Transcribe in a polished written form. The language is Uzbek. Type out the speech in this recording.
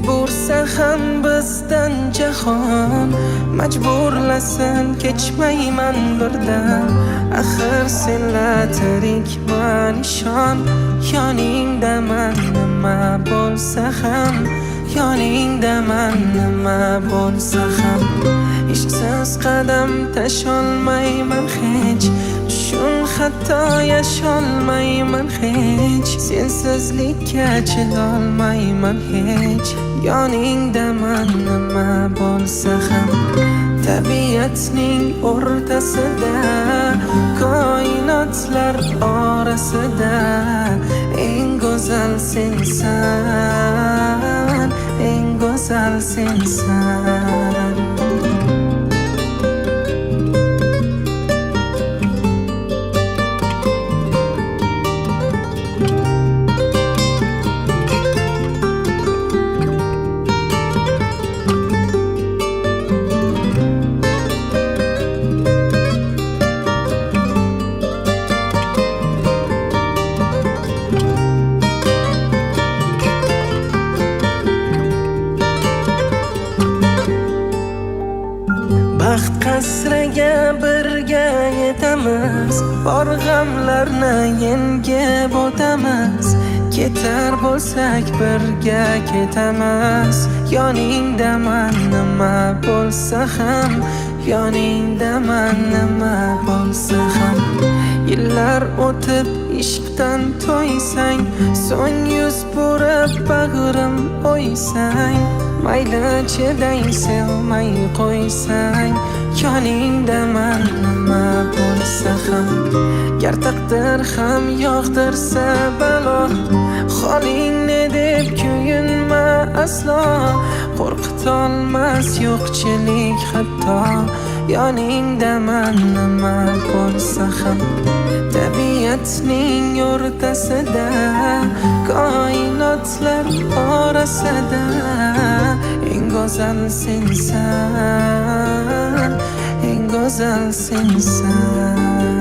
Bursa ham bizdan jahon, majburlasin kechmayman birdan. Axir senlar tirikman ishon, yoningdaman nima bo'lsa ham, yoningdaman nima bo'lsa ham. Ishsiz qadam tasholmayman hech, tushun hatto yasholmayman hech. Sensizlikka chidolmayman hech, yoningdaman nima bo'lsa ham. Tabiatning o'rtasida, koinotlar orasida eng go'zal sensan, eng go'zal sensan. Baxt qasriga birga yetamiz, bor g'amlarni yengib o'tamiz. Ketar bo'lsak birga ketamiz, yoningdaman nima bo'lsa ham, yoningdaman nima bo'lsa ham. Yillar o'tib ishqdan to'ysang, so'ng yuz burib bag'rim o'ysang, mayli chiday sevmay qo'ysang, yoningdaman nima bo'lsa ham. Gar taqdir ham yog'dirsa balo, holingni deb kuyinma aslo. Qo'rqitolmas yo'qchilik hatto, yoningdaman nima bo'lsa ham. Tabiatning o'rtasida, koinotlar orasida eng go'zal sensan, eng go'zal sensan.